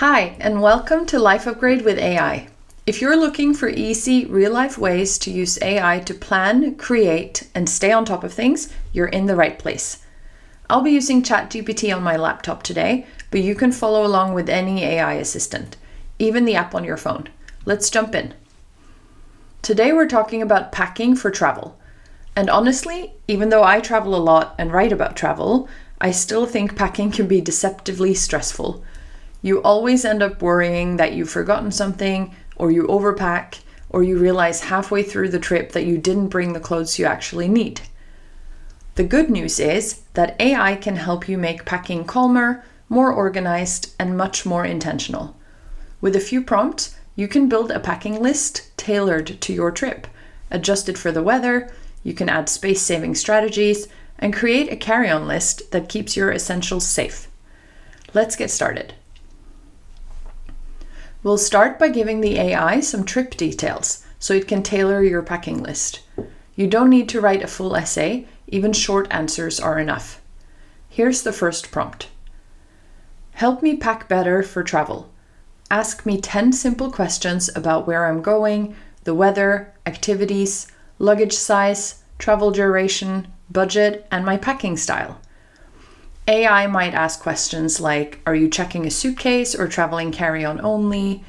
Hi, and welcome to Life Upgrade with AI. If you're looking for easy, real-life ways to use AI to plan, create, and stay on top of things, you're in the right place. I'll be using ChatGPT on my laptop today, but you can follow along with any AI assistant, even the app on your phone. Let's jump in. Today we're talking about packing for travel. And honestly, even though I travel a lot and write about travel, I still think packing can be deceptively stressful. You always end up worrying that you've forgotten something, or you overpack, or you realize halfway through the trip that you didn't bring the clothes you actually need. The good news is that AI can help you make packing calmer, more organized, and much more intentional. With a few prompts, you can build a packing list tailored to your trip, adjust it for the weather, you can add space-saving strategies, and create a carry-on list that keeps your essentials safe. Let's get started. We'll start by giving the AI some trip details so it can tailor your packing list. You don't need to write a full essay, even short answers are enough. Here's the first prompt. Help me pack better for travel. Ask me 10 simple questions about where I'm going, the weather, activities, luggage size, travel duration, budget, and my packing style. AI might ask questions like, are you checking a suitcase or traveling carry-on only?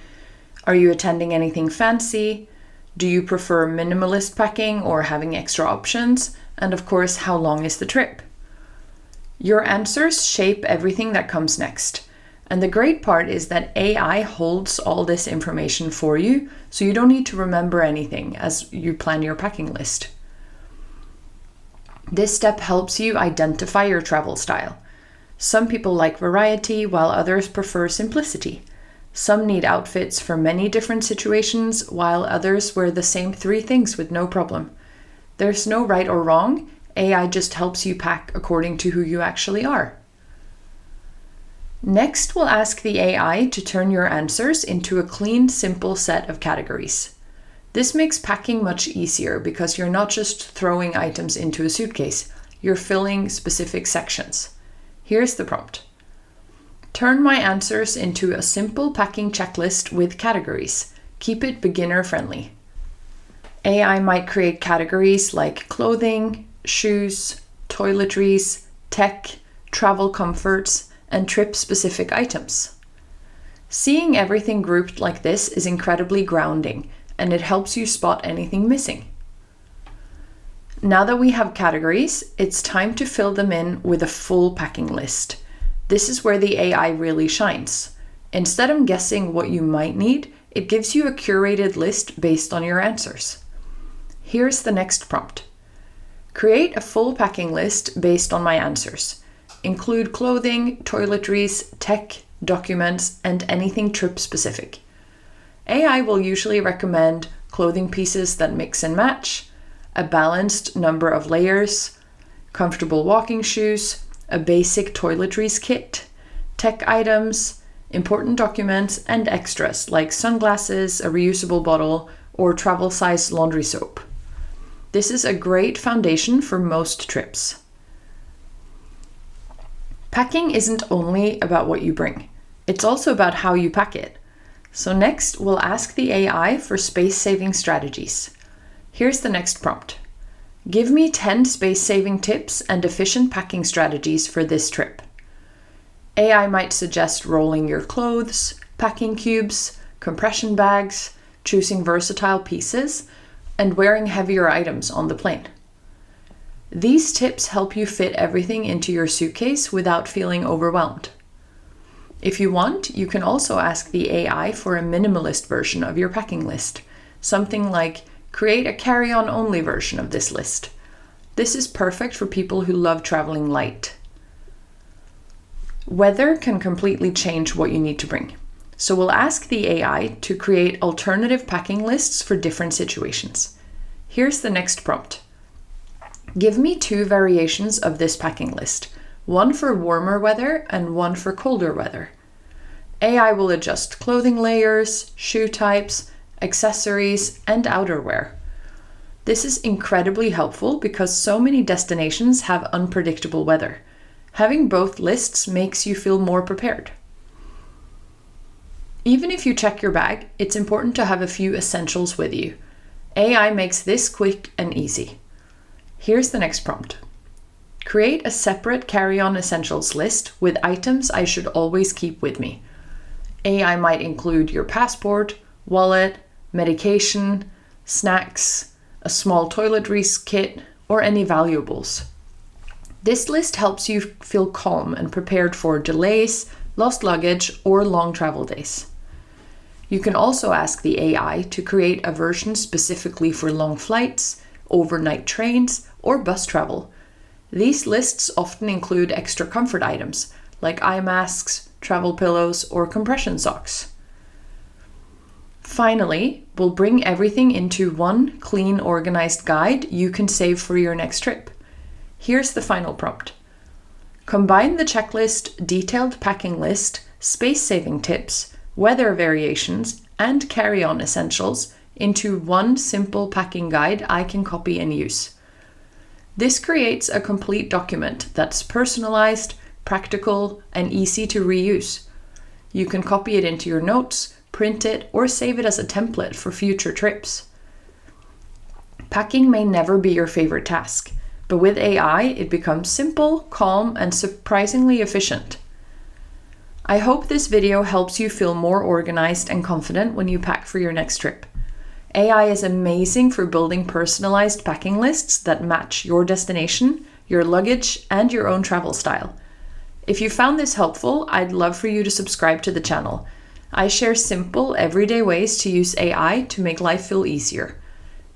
Are you attending anything fancy? Do you prefer minimalist packing or having extra options? And of course, how long is the trip? Your answers shape everything that comes next. And the great part is that AI holds all this information for you, so you don't need to remember anything as you plan your packing list. This step helps you identify your travel style. Some people like variety, while others prefer simplicity. Some need outfits for many different situations, while others wear the same 3 things with no problem. There's no right or wrong. AI just helps you pack according to who you actually are. Next, we'll ask the AI to turn your answers into a clean, simple set of categories. This makes packing much easier because you're not just throwing items into a suitcase, you're filling specific sections. Here's the prompt. Turn my answers into a simple packing checklist with categories. Keep it beginner friendly. AI might create categories like clothing, shoes, toiletries, tech, travel comforts, and trip-specific items. Seeing everything grouped like this is incredibly grounding, and it helps you spot anything missing. Now that we have categories, it's time to fill them in with a full packing list. This is where the AI really shines. Instead of guessing what you might need, it gives you a curated list based on your answers. Here's the next prompt. Create a full packing list based on my answers. Include clothing, toiletries, tech, documents, and anything trip specific. AI will usually recommend clothing pieces that mix and match, a balanced number of layers, comfortable walking shoes, a basic toiletries kit, tech items, important documents, and extras like sunglasses, a reusable bottle, or travel-size laundry soap. This is a great foundation for most trips. Packing isn't only about what you bring. It's also about how you pack it. So next, we'll ask the AI for space-saving strategies. Here's the next prompt. Give me 10 space-saving tips and efficient packing strategies for this trip. AI might suggest rolling your clothes, packing cubes, compression bags, choosing versatile pieces, and wearing heavier items on the plane. These tips help you fit everything into your suitcase without feeling overwhelmed. If you want, you can also ask the AI for a minimalist version of your packing list, something like create a carry-on only version of this list. This is perfect for people who love traveling light. Weather can completely change what you need to bring. So we'll ask the AI to create alternative packing lists for different situations. Here's the next prompt. Give me 2 variations of this packing list, one for warmer weather and one for colder weather. AI will adjust clothing layers, shoe types, accessories, and outerwear. This is incredibly helpful because so many destinations have unpredictable weather. Having both lists makes you feel more prepared. Even if you check your bag, it's important to have a few essentials with you. AI makes this quick and easy. Here's the next prompt. Create a separate carry-on essentials list with items I should always keep with me. AI might include your passport, wallet, medication, snacks, a small toiletries kit, or any valuables. This list helps you feel calm and prepared for delays, lost luggage, or long travel days. You can also ask the AI to create a version specifically for long flights, overnight trains, or bus travel. These lists often include extra comfort items like eye masks, travel pillows, or compression socks. Finally, we'll bring everything into one clean, organized guide you can save for your next trip. Here's the final prompt. Combine the checklist, detailed packing list, space-saving tips, weather variations, and carry-on essentials into one simple packing guide I can copy and use. This creates a complete document that's personalized, practical, and easy to reuse. You can copy it into your notes, print it, or save it as a template for future trips. Packing may never be your favorite task, but with AI, it becomes simple, calm, and surprisingly efficient. I hope this video helps you feel more organized and confident when you pack for your next trip. AI is amazing for building personalized packing lists that match your destination, your luggage, and your own travel style. If you found this helpful, I'd love for you to subscribe to the channel. I share simple, everyday ways to use AI to make life feel easier.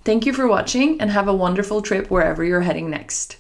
Thank you for watching and have a wonderful trip wherever you're heading next.